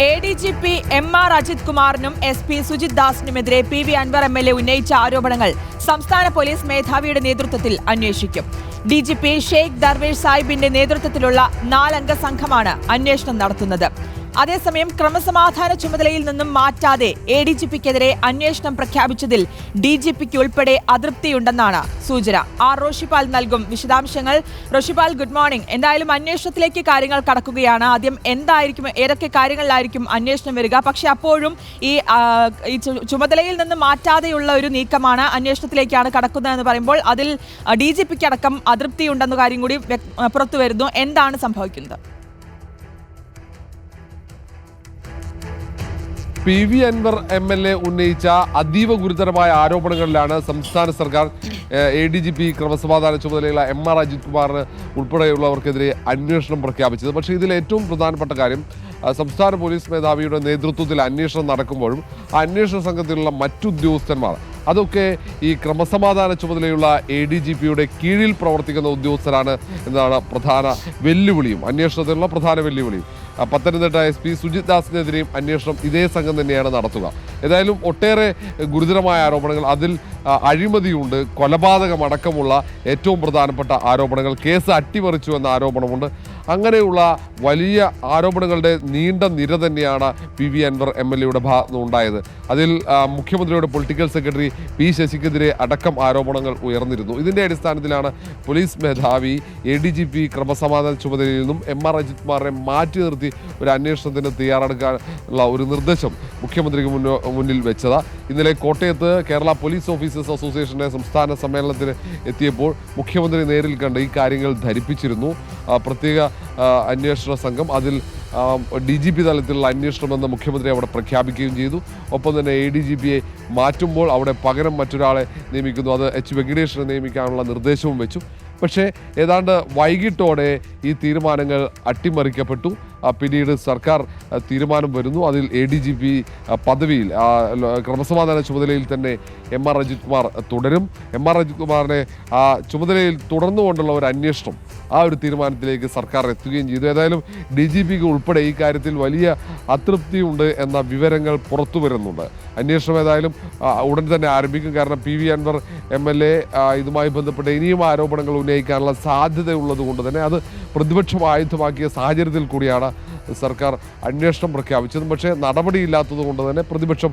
ADGP MR Ajith കുമാറിനും SP Sujith ദാസിനുമെതിരെ PV Anwar MLA ഉന്നയിച്ച ആരോപണങ്ങൾ സംസ്ഥാന പോലീസ് മേധാവിയുടെ നേതൃത്വത്തിൽ അന്വേഷിക്കും. DGP ഷെയ്ഖ് ദർവേഷ് സാഹിബിന്റെ നേതൃത്വത്തിലുള്ള 4-അംഗ സംഘമാണ് അന്വേഷണം നടത്തുന്നത്. അതേസമയം ക്രമസമാധാന ചുമതലയിൽ നിന്നും മാറ്റാതെ ADGPക്കെതിരെ അന്വേഷണം പ്രഖ്യാപിച്ചതിൽ DGPക്ക് ഉൾപ്പെടെ അതൃപ്തിയുണ്ടെന്നാണ് സൂചന. റോഷിപാൽ നൽകും വിശദാംശങ്ങൾ. Roshipal, good morning. എന്തായാലും അന്വേഷണത്തിലേക്ക് കാര്യങ്ങൾ കടക്കുകയാണ്. ആദ്യം ഏതൊക്കെ കാര്യങ്ങളിലായിരിക്കും അന്വേഷണം വരിക? പക്ഷെ അപ്പോഴും ഈ ചുമതലയിൽ നിന്ന് മാറ്റാതെയുള്ള ഒരു നീക്കമാണ്, അന്വേഷണത്തിലേക്കാണ് കടക്കുന്നതെന്ന് പറയുമ്പോൾ അതിൽ DGPക്ക് അടക്കം അതൃപ്തിയുണ്ടെന്ന കാര്യം കൂടി പുറത്തു വരുന്നു. എന്താണ് സംഭവിക്കുന്നത്? PV അൻവർ MLA ഉന്നയിച്ച അതീവ ഗുരുതരമായ ആരോപണങ്ങളിലാണ് സംസ്ഥാന സർക്കാർ ADGP ക്രമസമാധാന ചുമതലയുള്ള MR അജിത് കുമാറിന് ഉൾപ്പെടെയുള്ളവർക്കെതിരെ അന്വേഷണം പ്രഖ്യാപിച്ചത്. പക്ഷേ ഇതിൽ ഏറ്റവും പ്രധാനപ്പെട്ട കാര്യം, സംസ്ഥാന പോലീസ് മേധാവിയുടെ നേതൃത്വത്തിൽ അന്വേഷണം നടക്കുമ്പോഴും അന്വേഷണ സംഘത്തിലുള്ള മറ്റുദ്യോഗസ്ഥന്മാർ അതൊക്കെ ഈ ക്രമസമാധാന ചുമതലയുള്ള ADGPയുടെ കീഴിൽ പ്രവർത്തിക്കുന്ന ഉദ്യോഗസ്ഥരാണ് എന്നതാണ് പ്രധാന വെല്ലുവിളിയും, അന്വേഷണത്തിലുള്ള പ്രധാന വെല്ലുവിളിയും. പത്തനംതിട്ട SP സുജിത് ദാസിനെതിരെയും അന്വേഷണം ഇതേ സംഘം തന്നെയാണ് നടത്തുക. ഏതായാലും ഒട്ടേറെ ഗുരുതരമായ ആരോപണങ്ങൾ, അതിൽ അഴിമതിയുണ്ട്, കൊലപാതകമടക്കമുള്ള ഏറ്റവും പ്രധാനപ്പെട്ട ആരോപണങ്ങൾ, കേസ് അട്ടിമറിച്ചു എന്ന ആരോപണമുണ്ട്. അങ്ങനെയുള്ള വലിയ ആരോപണങ്ങളുടെ നീണ്ട നിര തന്നെയാണ് PV അൻവർ MLAയുടെ ഭാഗത്ത് നിന്നുണ്ടായത്. അതിൽ മുഖ്യമന്ത്രിയുടെ പൊളിറ്റിക്കൽ സെക്രട്ടറി P ശശിക്കെതിരെ അടക്കം ആരോപണങ്ങൾ ഉയർന്നിരുന്നു. ഇതിൻ്റെ അടിസ്ഥാനത്തിലാണ് പോലീസ് മേധാവി ADGP ക്രമസമാധാന ചുമതലയിൽ നിന്നും MR അജിത് കുമാറിനെ മാറ്റി നിർത്തി ഒരു അന്വേഷണത്തിന് തയ്യാറെടുക്കാനുള്ള ഒരു നിർദ്ദേശം മുഖ്യമന്ത്രിക്ക് മുന്നിൽ വെച്ചത്. ഇന്നലെ കോട്ടയത്ത് കേരള പോലീസ് ഓഫീസേഴ്സ് അസോസിയേഷൻ്റെ സംസ്ഥാന സമ്മേളനത്തിന് എത്തിയപ്പോൾ മുഖ്യമന്ത്രി നേരിൽ കണ്ട് ഈ കാര്യങ്ങൾ ധരിപ്പിച്ചിരുന്നു. പ്രത്യേക അന്വേഷണ സംഘം, അതിൽ DGP തലത്തിലുള്ള അന്വേഷണമെന്ന് മുഖ്യമന്ത്രി അവിടെ പ്രഖ്യാപിക്കുകയും ചെയ്തു. ഒപ്പം തന്നെ ADGPയെ മാറ്റുമ്പോൾ അവിടെ പകരം മറ്റൊരാളെ നിയമിക്കുന്നു, അത് H വെങ്കിടേഷിനെ നിയമിക്കാനുള്ള നിർദ്ദേശവും വെച്ചു. പക്ഷേ ഏതാണ്ട് വൈകിട്ടോടെ ഈ തീരുമാനങ്ങൾ അട്ടിമറിക്കപ്പെട്ടു. പിന്നീട് സർക്കാർ തീരുമാനം വരുന്നു. അതിൽ ADGP പദവിയിൽ ക്രമസമാധാന ചുമതലയിൽ തന്നെ MR അജിത് കുമാർ തുടരും. MR അജിത് കുമാറിനെ ആ ചുമതലയിൽ തുടർന്നുകൊണ്ടുള്ള ഒരു അന്വേഷണം, ആ ഒരു തീരുമാനത്തിലേക്ക് സർക്കാർ എത്തുകയും ചെയ്തു. ഏതായാലും DGPക്ക് ഉൾപ്പെടെ ഈ കാര്യത്തിൽ വലിയ അതൃപ്തിയുണ്ട് എന്ന വിവരങ്ങൾ പുറത്തു വരുന്നുണ്ട്. അന്വേഷണം ഏതായാലും ഉടൻ തന്നെ ആരംഭിക്കും. കാരണം PV അൻവർ MLA ഇതുമായി ബന്ധപ്പെട്ട് ഇനിയും ആരോപണങ്ങൾ ഉന്നയിക്കാനുള്ള സാധ്യതയുള്ളത് കൊണ്ട് തന്നെ അത് പ്രതിപക്ഷം ആയുധമാക്കിയ സാഹചര്യത്തിൽ കൂടിയാണ് സർക്കാർ അന്വേഷണം പ്രഖ്യാപിച്ചത്. പക്ഷേ നടപടിയില്ലാത്തത് കൊണ്ട് തന്നെ പ്രതിപക്ഷം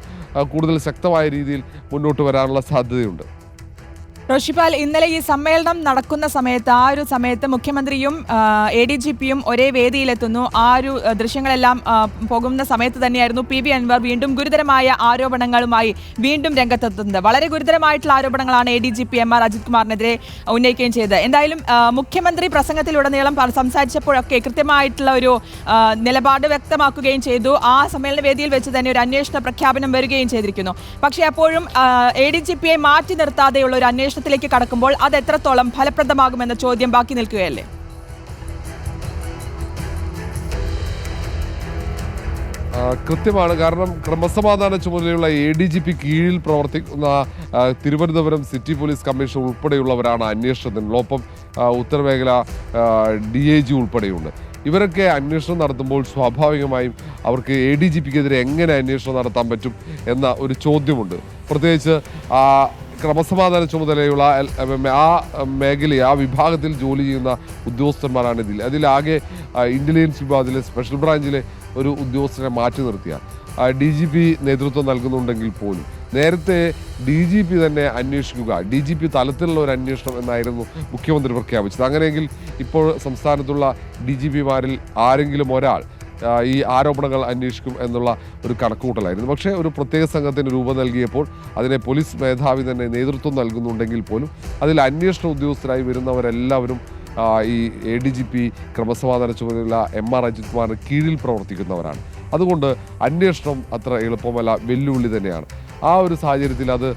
കൂടുതൽ ശക്തമായ രീതിയിൽ മുന്നോട്ട് വരാനുള്ള സാധ്യതയുണ്ട്. റോഷിപാൽ, ഇന്നലെ ഈ സമ്മേളനം നടക്കുന്ന സമയത്ത് ആ ഒരു സമയത്ത് മുഖ്യമന്ത്രിയും ADGPയും ഒരേ വേദിയിലെത്തുന്നു. ആ ഒരു ദൃശ്യങ്ങളെല്ലാം പോകുന്ന സമയത്ത് തന്നെയായിരുന്നു PV അൻവർ വീണ്ടും ഗുരുതരമായ ആരോപണങ്ങളുമായി വീണ്ടും രംഗത്തെത്തുന്നത്. വളരെ ഗുരുതരമായിട്ടുള്ള ആരോപണങ്ങളാണ് ADGP MR അജിത് കുമാറിനെതിരെ ഉന്നയിക്കുകയും ചെയ്തത്. എന്തായാലും മുഖ്യമന്ത്രി പ്രസംഗത്തിലുടനീളം സംസാരിച്ചപ്പോഴൊക്കെ കൃത്യമായിട്ടുള്ള ഒരു നിലപാട് വ്യക്തമാക്കുകയും ചെയ്തു. ആ സമ്മേളന വേദിയിൽ വെച്ച് തന്നെ ഒരു അന്വേഷണ പ്രഖ്യാപനം വരികയും ചെയ്തിരിക്കുന്നു. പക്ഷേ അപ്പോഴും ADGPയെ മാറ്റി നിർത്താതെയുള്ള ഒരു അന്വേഷണത്തിലേക്ക് കടക്കുമ്പോൾ അത് എത്രത്തോളം ഫലപ്രദമാകുമെന്ന ചോദ്യം ബാക്കി നിൽക്കുകയല്ലേ? കൃത്യമാണ്. കാരണം ക്രമസമാധാന ചുമതലയുള്ള ADGP കീഴിൽ പ്രവർത്തിക്കുന്ന തിരുവനന്തപുരം സിറ്റി പോലീസ് കമ്മീഷണർ ഉൾപ്പെടെയുള്ളവരാണ് അന്വേഷണത്തിനുള്ള. ഒപ്പം ഉത്തരമേഖല DIG ഉൾപ്പെടെയുണ്ട്. ഇവരൊക്കെ അന്വേഷണം നടത്തുമ്പോൾ സ്വാഭാവികമായും അവർക്ക് ADGPക്കെതിരെ എങ്ങനെ അന്വേഷണം നടത്താൻ പറ്റും എന്ന ഒരു ചോദ്യമുണ്ട്. പ്രത്യേകിച്ച് ക്രമസമാധാന ചുമതലയുള്ള ആ മേഖലയെ, ആ വിഭാഗത്തിൽ ജോലി ചെയ്യുന്ന ഉദ്യോഗസ്ഥന്മാരാണ് അതിലാകെ ഇന്റലിജൻസ് വിഭാഗത്തിലെ സ്പെഷ്യൽ ബ്രാഞ്ചിലെ ഒരു ഉദ്യോഗസ്ഥനെ മാറ്റി നിർത്തിയ DGP നേതൃത്വം നൽകുന്നുണ്ടെങ്കിൽ പോലും നേരത്തെ DGP തന്നെ അന്വേഷിക്കുക, DGP തലത്തിലുള്ള ഒരു അന്വേഷണം എന്നായിരുന്നു മുഖ്യമന്ത്രി പ്രഖ്യാപിച്ചത്. അങ്ങനെയെങ്കിൽ ഇപ്പോൾ സംസ്ഥാനത്തുള്ള DGPമാരിൽ ആരെങ്കിലും ഒരാൾ ഈ ആരോപണങ്ങൾ അന്വേഷിക്കും എന്നുള്ള ഒരു കണക്കുകൂട്ടലായിരുന്നു. പക്ഷേ ഒരു പ്രത്യേക സംഘത്തിന് രൂപം നൽകിയപ്പോൾ അതിനെ പോലീസ് മേധാവി തന്നെ നേതൃത്വം നൽകുന്നുണ്ടെങ്കിൽ പോലും അതിൽ അന്വേഷണ ഉദ്യോഗസ്ഥരായി വരുന്നവരെല്ലാവരും ഈ ADGP ക്രമസമാധാന ചുമതലയുള്ള MR അജിത് കുമാറിന് കീഴിൽ പ്രവർത്തിക്കുന്നവരാണ്. അതുകൊണ്ട് അന്വേഷണം അത്ര എളുപ്പമല്ല, വെല്ലുവിളി തന്നെയാണ്. ആ ഒരു സാഹചര്യത്തിൽ അത്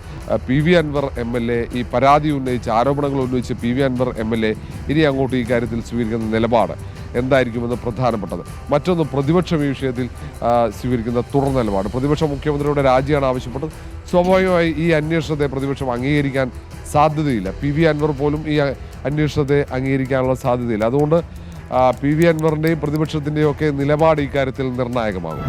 PV അൻവർ MLA ഈ പരാതി ഉന്നയിച്ച് ആരോപണങ്ങൾ ഉന്നയിച്ച് PV അൻവർ MLA ഇനി അങ്ങോട്ട് ഈ കാര്യത്തിൽ സ്വീകരിക്കുന്ന നിലപാട് എന്തായിരിക്കുമെന്ന് പ്രധാനപ്പെട്ടത്. മറ്റൊന്ന്, പ്രതിപക്ഷം ഈ വിഷയത്തിൽ സ്വീകരിക്കുന്ന തുടർ നിലപാട്. പ്രതിപക്ഷം മുഖ്യമന്ത്രിയുടെ രാജിയാണ് ആവശ്യപ്പെട്ടത്. സ്വാഭാവികമായി ഈ അന്വേഷണത്തെ പ്രതിപക്ഷം അംഗീകരിക്കാൻ സാധ്യതയില്ല. PV അൻവർ പോലും ഈ അന്വേഷണത്തെ അംഗീകരിക്കാനുള്ള സാധ്യതയില്ല. അതുകൊണ്ട് PV അൻവറിൻ്റെയും പ്രതിപക്ഷത്തിൻ്റെയും ഒക്കെ നിലപാട് ഇക്കാര്യത്തിൽ നിർണായകമാകും.